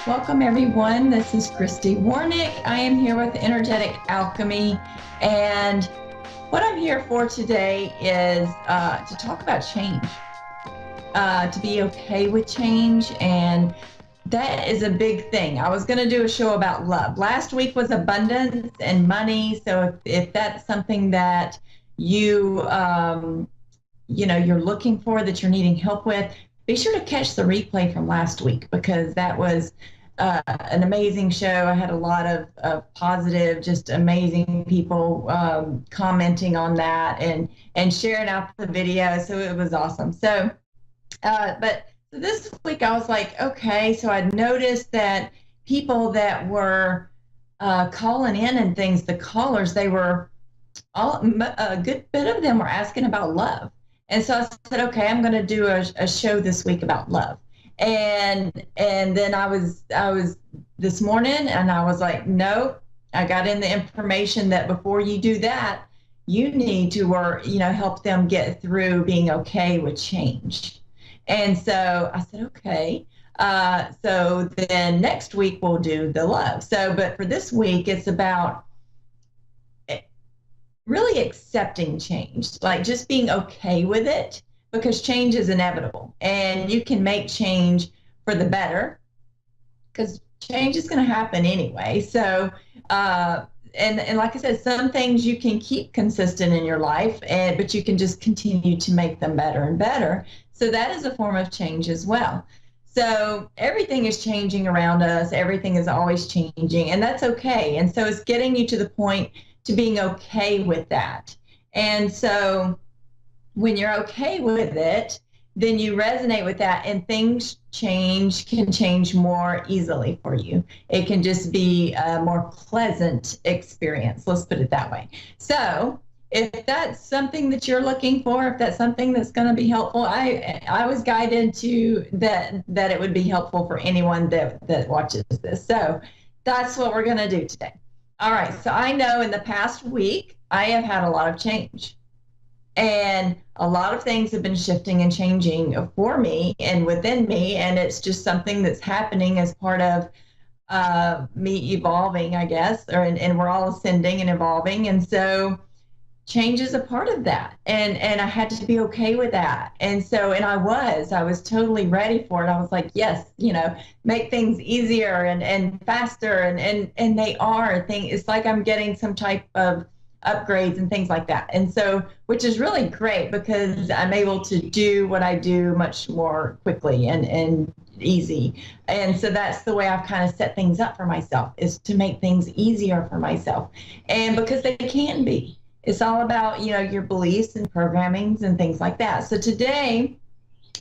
Welcome, everyone. This is Christy Warnick. I am here with Energetic Alchemy. And what I'm here for today is to talk about change, to be okay with change. And that is a big thing. I was going to do a show about love. Last week was abundance and money. So if that's something that you're looking for, that you're needing help with, be sure to catch the replay from last week because that was an amazing show. I had a lot of positive, just amazing people commenting on that and sharing out the video. So it was awesome. But this week I was like, okay, so I'd noticed that people that were calling in and things, the callers, they were a good bit of them were asking about love. And so I said, okay, I'm going to do a show this week about love. And then I was this morning and I was like, nope, I got in the information that before you do that, you need to help them get through being okay with change. And so I said, okay. So then next week we'll do the love. But for this week, it's about really accepting change, like just being okay with it, because change is inevitable and you can make change for the better because change is going to happen anyway. And like I said, some things you can keep consistent in your life, but you can just continue to make them better and better. So that is a form of change as well. So everything is changing around us. Everything is always changing, and that's okay. And so it's getting you to the point to being okay with that. And so when you're okay with it, then you resonate with that and things can change more easily for you. It can just be a more pleasant experience. Let's put it that way. So if that's something that you're looking for, if that's something that's going to be helpful, I was guided to that it would be helpful for anyone that watches this. So that's what we're going to do today. All right. So I know in the past week, I have had a lot of change. And a lot of things have been shifting and changing for me and within me. And it's just something that's happening as part of me evolving, I guess, and we're all ascending and evolving. And so change is a part of that. And I had to be okay with that. And I was totally ready for it. I was like, yes, make things easier and faster. And they are things. It's like I'm getting some type of upgrades and things like that. And so, which is really great because I'm able to do what I do much more quickly and easy. And so that's the way I've kind of set things up for myself, is to make things easier for myself. And because they can be, it's all about, your beliefs and programmings and things like that. So today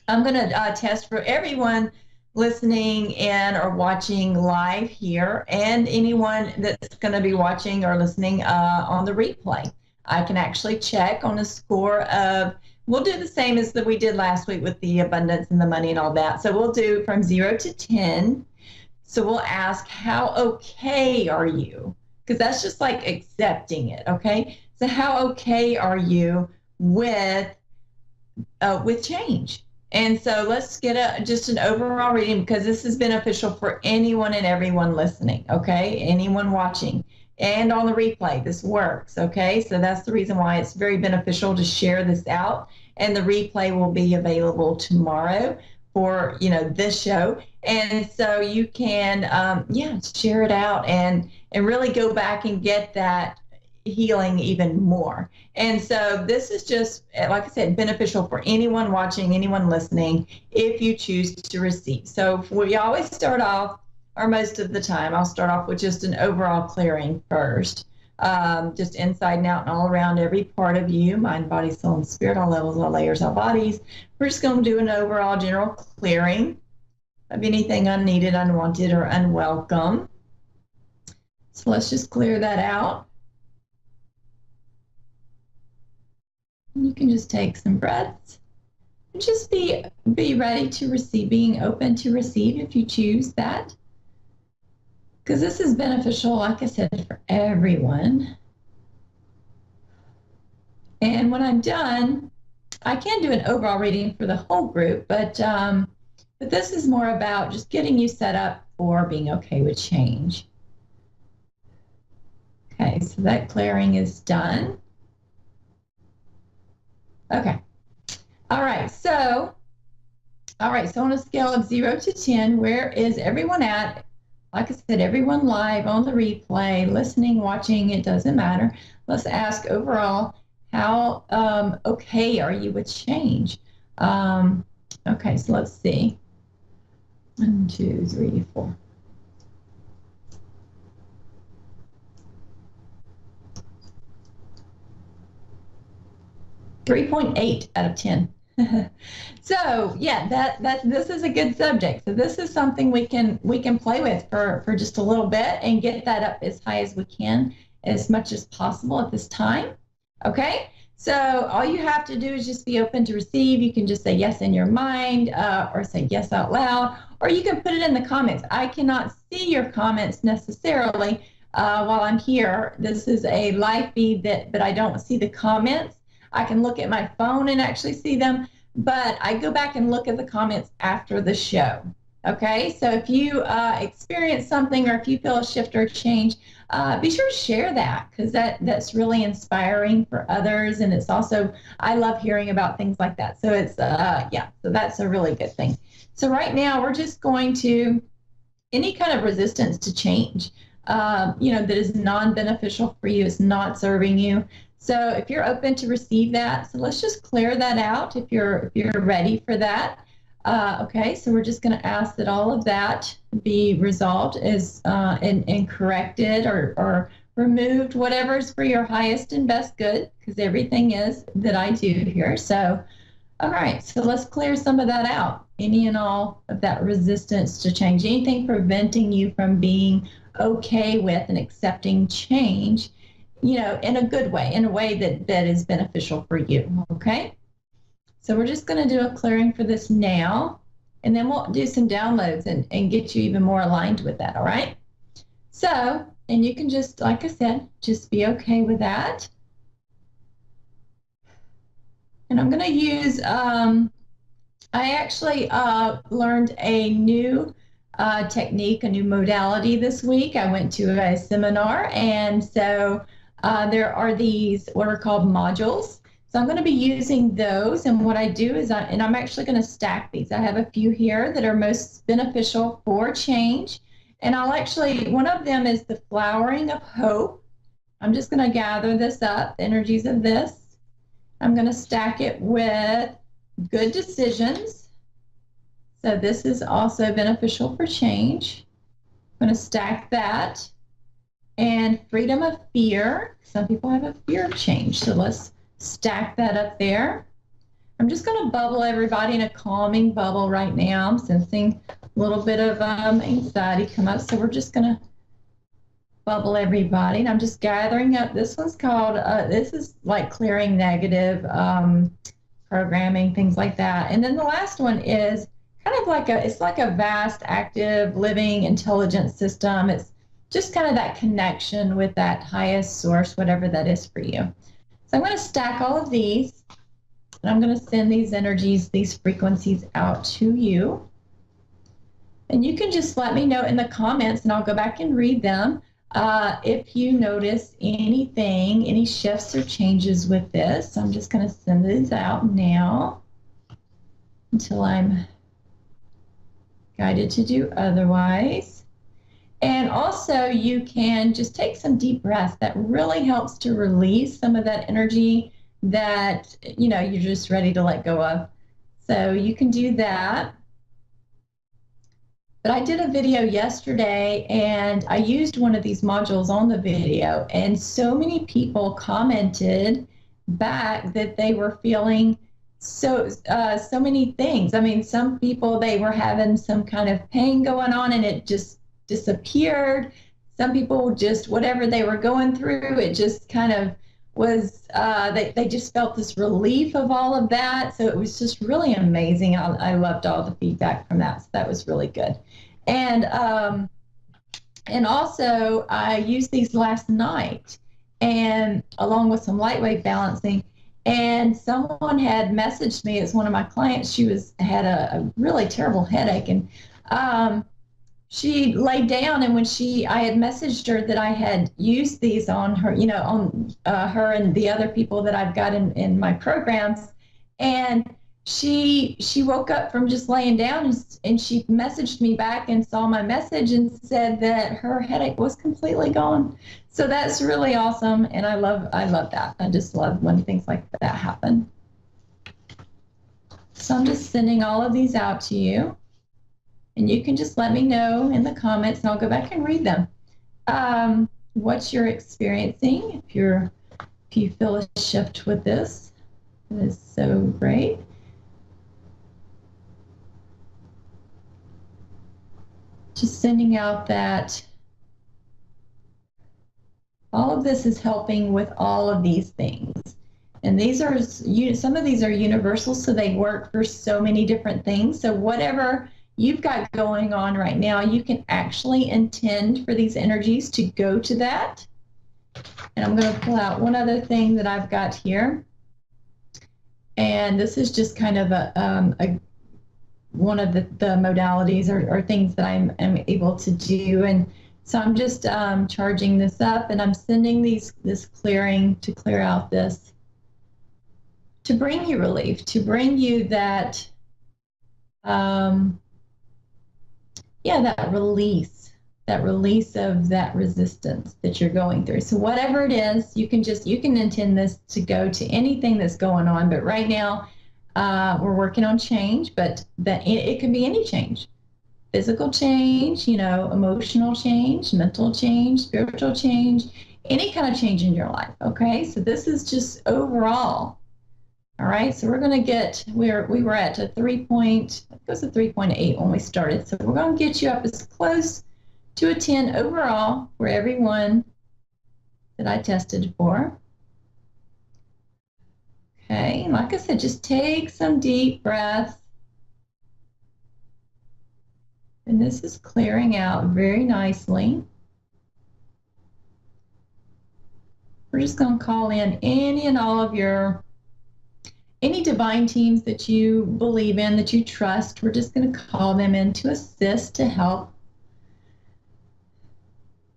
I'm going to test for everyone listening in or watching live here, and anyone that's going to be watching or listening on the replay. I can actually check on a score of, we'll do the same as that we did last week with the abundance and the money and all that. So we'll do from 0 to 10. So we'll ask, how okay are you? Because that's just like accepting it, okay? So how okay are you with change? And so let's get just an overall reading, because this is beneficial for anyone and everyone listening, okay? Anyone watching and on the replay, this works, okay? So that's the reason why it's very beneficial to share this out. And the replay will be available tomorrow for, this show. And so you can, share it out and really go back and get that healing even more. And so this is just, like I said, beneficial for anyone watching, anyone listening, if you choose to receive. So we always start off, or most of the time, I'll start off with just an overall clearing first, just inside and out and all around every part of you, mind, body, soul, and spirit, all levels, all layers, all bodies. We're just going to do an overall general clearing of anything unneeded, unwanted, or unwelcome. So let's just clear that out. You can just take some breaths and just be ready to receive, being open to receive if you choose that. Because this is beneficial, like I said, for everyone. And when I'm done, I can do an overall reading for the whole group, but But this is more about just getting you set up for being okay with change. Okay, so that clearing is done. Okay. All right, so on a scale of 0 to 10, where is everyone at? Like I said, everyone live on the replay, listening, watching, it doesn't matter. Let's ask overall, how okay are you with change? Okay, so let's see. 1, 2, 3, 4. .8 out of 10. So yeah, this is a good subject. So this is something we can play with for just a little bit and get that up as high as we can, as much as possible at this time. Okay, so all you have to do is just be open to receive. You can just say yes in your mind, or say yes out loud, or you can put it in the comments. I cannot see your comments necessarily while I'm here. This is a live feed, but I don't see the comments. I can look at my phone and actually see them, but I go back and look at the comments after the show. Okay, so if you experience something, or if you feel a shift or a change, be sure to share that, because that's really inspiring for others, and it's also, I love hearing about things like that. So it's yeah, so that's a really good thing. So right now we're just going to, any kind of resistance to change, you know, that is non-beneficial for you, is not serving you. So if you're open to receive that, so let's just clear that out if you're ready for that. Okay, so we're just going to ask that all of that be resolved and corrected or removed, whatever's for your highest and best good, because everything is that I do here. So, all right, so let's clear some of that out. Any and all of that resistance to change, anything preventing you from being okay with and accepting change, you know, in a good way, in a way that is beneficial for you. Okay, so we're just going to do a clearing for this now, and then we'll do some downloads and get you even more aligned with that. All right, so, and you can just, like I said, just be okay with that. And I'm going to use, I actually learned a new technique, a new modality this week. I went to a seminar, and so there are these what are called modules. So I'm going to be using those, and what I do is, I'm actually going to stack these. I have a few here that are most beneficial for change, and I'll actually, one of them is the flowering of hope. I'm just going to gather this up, the energies of this. I'm going to stack it with good decisions. So this is also beneficial for change. I'm going to stack that. And freedom of fear. Some people have a fear of change. So let's stack that up there. I'm just going to bubble everybody in a calming bubble right now. I'm sensing a little bit of anxiety come up. So we're just going to bubble everybody. And I'm just gathering up. This one's called, this is like clearing negative programming, things like that. And then the last one is kind of like it's like a vast, active, living, intelligent system. It's just kind of that connection with that highest source, whatever that is for you. So I'm going to stack all of these, and I'm going to send these energies, these frequencies out to you. And you can just let me know in the comments, and I'll go back and read them, if you notice anything, any shifts or changes with this. So I'm just going to send these out now until I'm guided to do otherwise. And also you can just take some deep breaths. That really helps to release some of that energy that, you know, you're just ready to let go of. So you can do that. But I did a video yesterday, and I used one of these modules on the video, and so many people commented back that they were feeling so many things. I mean, some people, they were having some kind of pain going on and it just disappeared. Some people just, whatever they were going through, it just kind of was, they just felt this relief of all of that. So it was just really amazing. I loved all the feedback from that. So that was really good. And also I used these last night, and along with some lightweight balancing, And someone had messaged me. It's one of my clients. She had a really terrible headache, and she laid down. And when I had messaged her that I had used these on her, on her and the other people that I've got in my programs, and she woke up from just laying down, and she messaged me back and saw my message and said that her headache was completely gone. So that's really awesome, and I love that. I just love when things like that happen. So I'm just sending all of these out to you, and you can just let me know in the comments, and I'll go back and read them. What you're experiencing, if you feel a shift with this, it is so great. Just sending out that all of this is helping with all of these things. And these are, some of these are universal, so they work for so many different things. So whatever you've got going on right now, you can actually intend for these energies to go to that. And I'm going to pull out one other thing that I've got here. And this is just kind of one of the modalities or things that I'm able to do. And so I'm just charging this up, and I'm sending this clearing to clear out this, to bring you relief, to bring you that, that release of that resistance that you're going through. So whatever it is, you can intend this to go to anything that's going on. But right now, we're working on change, but it can be any change. Physical change, emotional change, mental change, spiritual change, any kind of change in your life, okay? So this is just overall, all right? So we're going to we were at a 3.8 when we started. So we're going to get you up as close to a 10 overall for everyone that I tested for. Okay, like I said, just take some deep breaths. And this is clearing out very nicely. We're just going to call in any and all of any divine teams that you believe in, that you trust. We're just going to call them in to assist, to help.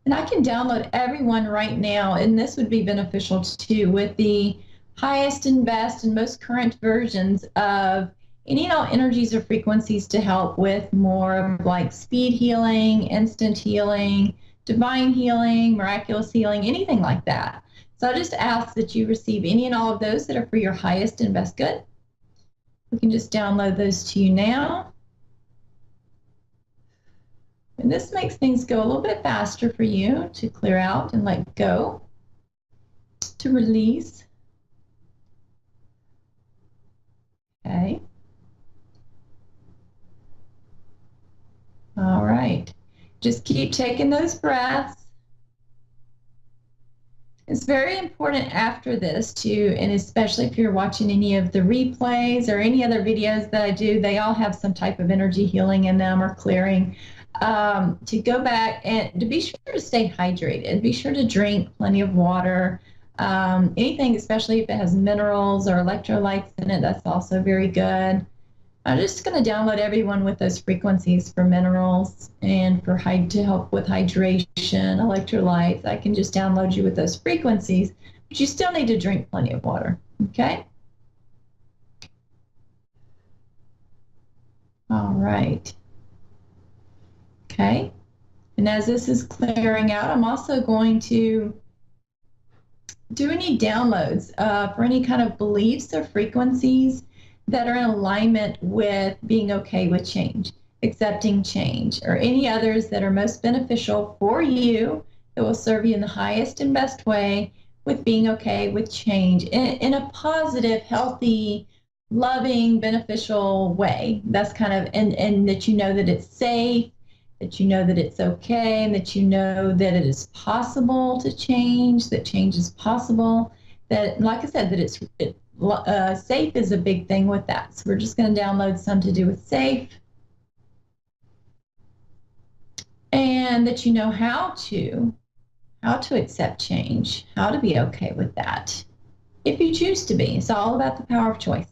And I can download everyone right now, and this would be beneficial too, with the highest and best and most current versions of any and all energies or frequencies to help with more of like speed healing, instant healing, divine healing, miraculous healing, anything like that. So I just ask that you receive any and all of those that are for your highest and best good. We can just download those to you now. And this makes things go a little bit faster for you to clear out and let go, to release. Okay. All right. Just keep taking those breaths. It's very important after this too, and especially if you're watching any of the replays or any other videos that I do, they all have some type of energy healing in them or clearing, to go back and to be sure to stay hydrated. Be sure to drink plenty of water. Anything, especially if it has minerals or electrolytes in it, that's also very good. I'm just going to download everyone with those frequencies for minerals and to help with hydration, electrolytes. I can just download you with those frequencies, but you still need to drink plenty of water, okay? All right. Okay. And as this is clearing out, I'm also going to do any downloads for any kind of beliefs or frequencies that are in alignment with being okay with change, accepting change, or any others that are most beneficial for you, that will serve you in the highest and best way with being okay with change in a positive, healthy, loving, beneficial way. That's kind of, and that you know that it's safe, that you know that it's okay, and that you know that it is possible to change, that change is possible, that, like I said, that safe is a big thing with that. So we're just going to download some to do with safe. And that you know how to accept change, how to be okay with that. if you choose to be. It's all about the power of choice.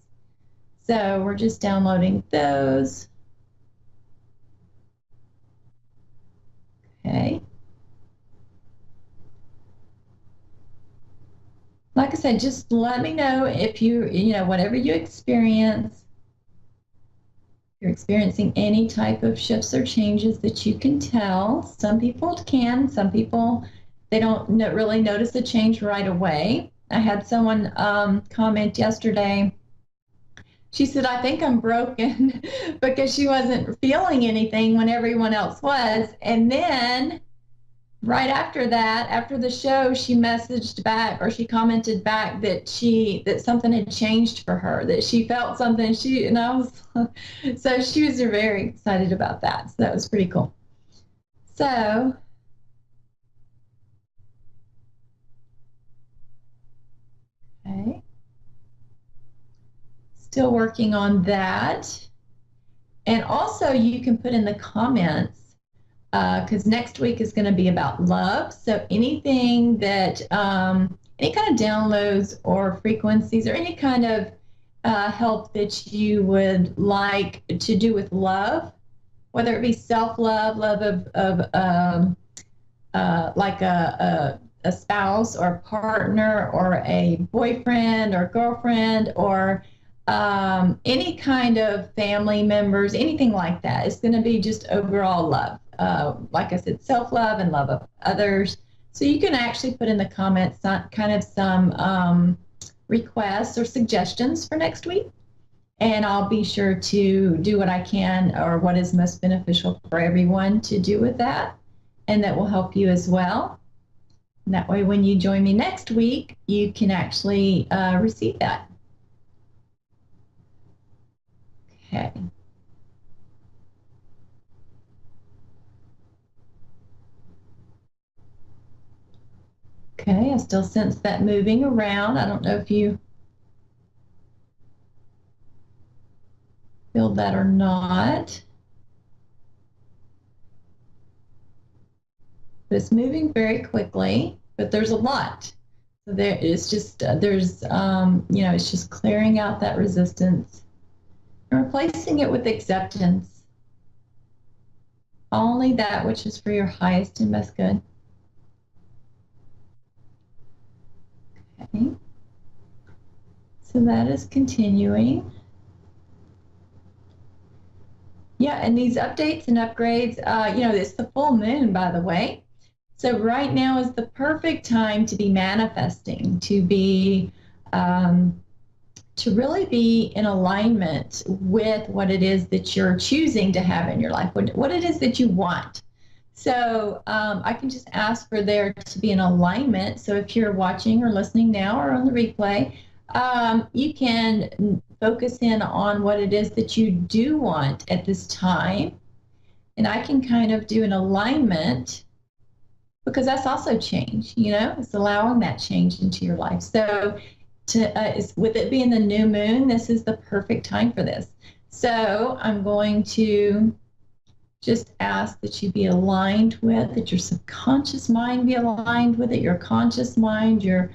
So we're just downloading those. Okay. Like I said, just let me know if whatever you experience, you're experiencing any type of shifts or changes that you can tell. Some people can, some people, they don't really notice the change right away. I had someone comment yesterday. She said, I think I'm broken because she wasn't feeling anything when everyone else was. And then right after that, after the show, she messaged back, or she commented back that something had changed for her, that she felt something. So she was very excited about that. So that was pretty cool. So, okay. Still working on that. And also you can put in the comments, because next week is going to be about love. So anything that, any kind of downloads or frequencies or any kind of help that you would like to do with love, whether it be self-love, love of like a spouse or a partner or a boyfriend or girlfriend or any kind of family members, anything like that. It's going to be just overall love. Like I said, self-love and love of others. So you can actually put in the comments kind of some requests or suggestions for next week. And I'll be sure to do what I can, or what is most beneficial for everyone to do with that. And that will help you as well. And that way, when you join me next week, you can actually receive that. Okay. Okay, I still sense that moving around. I don't know if you feel that or not. But it's moving very quickly, but there's a lot. So there is just, it's just clearing out that resistance and replacing it with acceptance. Only that which is for your highest and best good. Okay. So that is continuing. Yeah, and these updates and upgrades, it's the full moon, by the way. So right now is the perfect time to be manifesting, to be, to really be in alignment with what it is that you're choosing to have in your life, what it is that you want. So I can just ask for there to be an alignment. So if you're watching or listening now or on the replay, you can focus in on what it is that you do want at this time. And I can kind of do an alignment, because that's also change, it's allowing that change into your life. So with it being the new moon, this is the perfect time for this. So I'm going to just ask that you be aligned with, that your subconscious mind be aligned with it, your conscious mind, your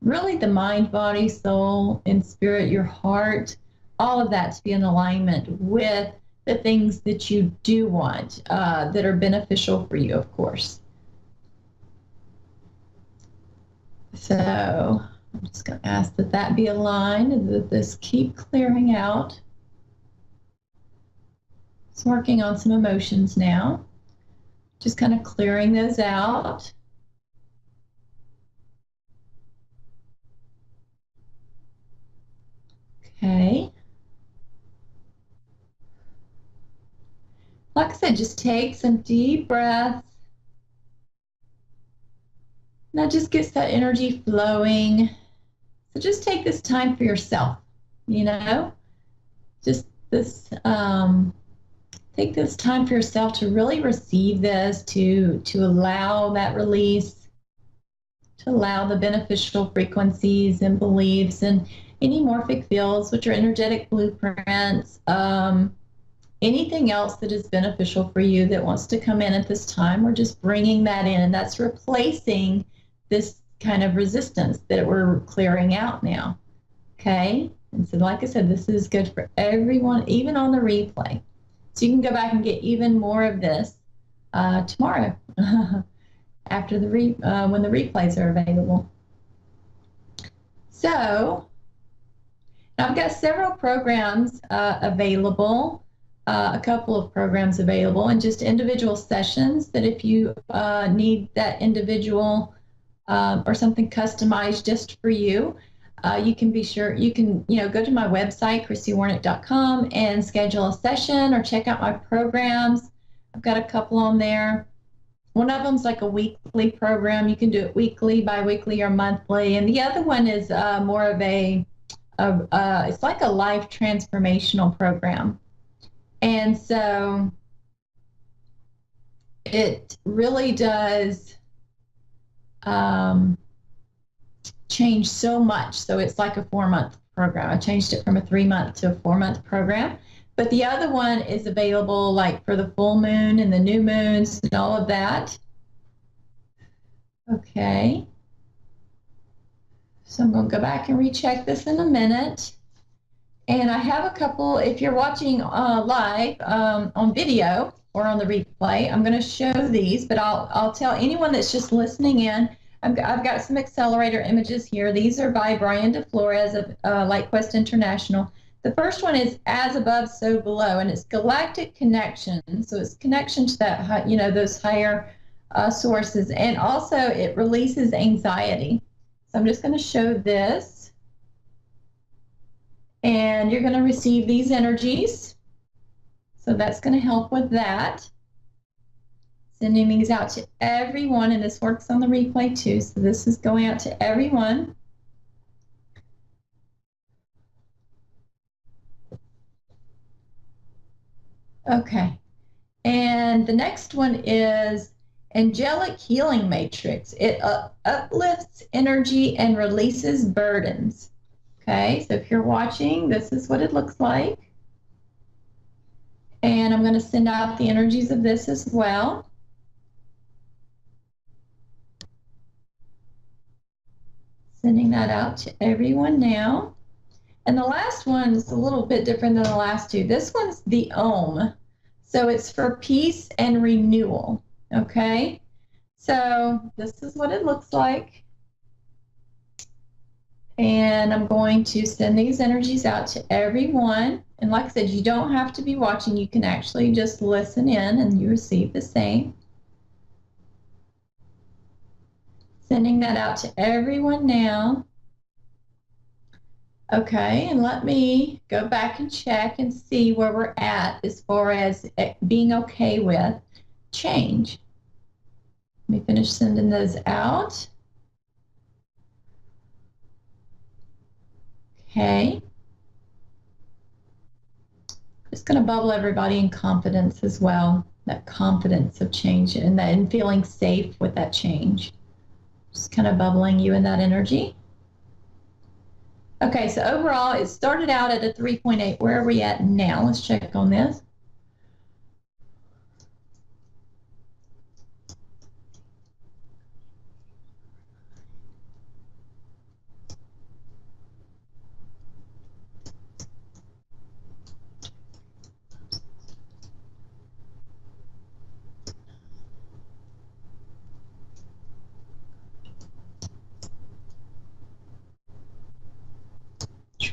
really the mind, body, soul, and spirit, your heart, all of that to be in alignment with the things that you do want, that are beneficial for you, of course. So I'm just going to ask that that be aligned and that this keep clearing out. It's working on some emotions now. Just kind of clearing those out. Okay. Like I said, just take some deep breaths. That just gets that energy flowing. So just take this time for yourself, just this, take this time for yourself to really receive this, to allow that release, to allow the beneficial frequencies and beliefs and any morphic fields, which are energetic blueprints, anything else that is beneficial for you that wants to come in at this time. We're just bringing that in, and that's replacing this kind of resistance that we're clearing out now. Okay, and so like I said, this is good for everyone, even on the replay. So you can go back and get even more of this tomorrow after the when the replays are available. So I've got several programs available, a couple of programs available, and just individual sessions that if you need that individual or something customized just for you, you can be sure, you can, go to my website, christywarnick.com, and schedule a session or check out my programs. I've got a couple on there. One of them's like a weekly program. You can do it weekly, bi-weekly, or monthly. And the other one is more of it's like a life transformational program. And so it really does change so much. So it's like a 4-month program. I changed it from a 3-month to a 4-month program. But the other one is available like for the full moon and the new moons and all of that. Okay. So I'm going to go back and recheck this in a minute. And I have a couple, if you're watching live on video or on the replay, I'm going to show these, but I'll tell anyone that's just listening in, I've got some accelerator images here. These are by Brian DeFlores of LightQuest International. The first one is As Above, So Below, and it's galactic connection. So it's connection to that, those higher sources. And also it releases anxiety. So I'm just going to show this. And you're going to receive these energies. So that's going to help with that. Sending these out to everyone, and this works on the replay too. So this is going out to everyone. Okay. And the next one is Angelic Healing Matrix. It uplifts energy and releases burdens. Okay, so if you're watching, this is what it looks like. And I'm going to send out the energies of this as well. Sending that out to everyone now. And the last one is a little bit different than the last two. This one's the Om. So it's for peace and renewal. Okay, so this is what it looks like. And I'm going to send these energies out to everyone. And like I said, you don't have to be watching. You can actually just listen in and you receive the same. Sending that out to everyone now. Okay, and let me go back and check and see where we're at as far as being okay with change. Let me finish sending those out. Okay. Just going to bubble everybody in confidence as well. That confidence of change and feeling safe with that change. Just kind of bubbling you in that energy. Okay, so overall, it started out at a 3.8. Where are we at now? Let's check on this.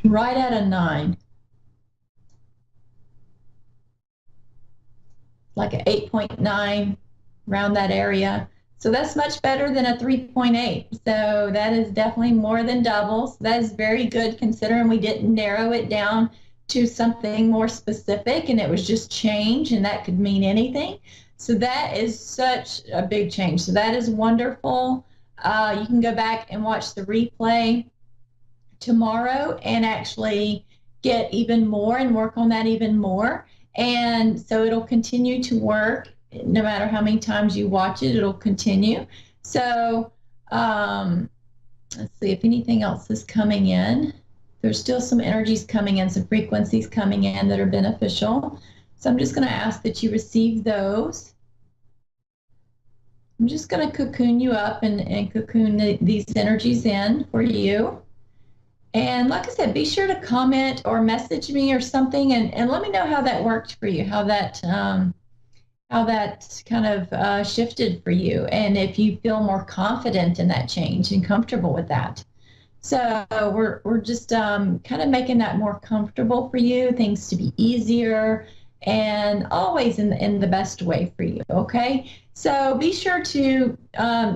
Right at a 9. Like an 8.9, around that area. So that's much better than a 3.8. So that is definitely more than double. So that is very good considering we didn't narrow it down to something more specific and it was just change, and that could mean anything. So that is such a big change. So that is wonderful. You can go back and watch the replay tomorrow and actually get even more and work on that even more. And so it'll continue to work no matter how many times you watch it, it'll continue. So let's see if anything else is coming in. There's still some energies coming in, some frequencies coming in that are beneficial. So I'm just going to ask that you receive those. I'm just going to cocoon you up and cocoon these energies in for you. And like I said, be sure to comment or message me or something, and let me know how that worked for you, how that kind of shifted for you, and if you feel more confident in that change and comfortable with that. So we're just kind of making that more comfortable for you, things to be easier, and always in the best way for you. Okay. So be sure to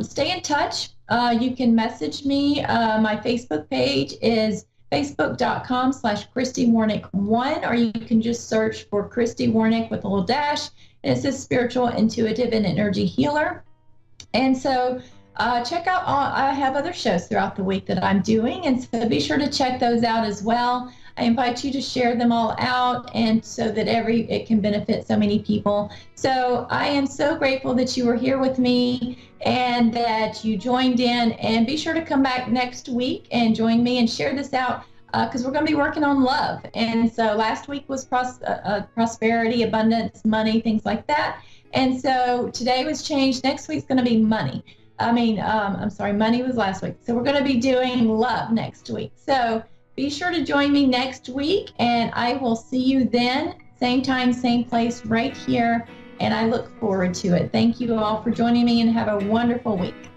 stay in touch. You can message me. My Facebook page is facebook.com/Christy Warnick1, or you can just search for Christy Warnick with a little dash. And it says Spiritual, Intuitive, and Energy Healer. And so check out, I have other shows throughout the week that I'm doing, and so be sure to check those out as well. I invite you to share them all out, and so that it can benefit so many people. So I am so grateful that you were here with me and that you joined in, and be sure to come back next week and join me and share this out, because we're going to be working on love. And so last week was prosperity, abundance, money, things like that. And so today was change. Next week's going to be money. I'm sorry, money was last week. So we're going to be doing love next week. So be sure to join me next week, and I will see you then. Same time, same place, right here. And I look forward to it. Thank you all for joining me, and have a wonderful week.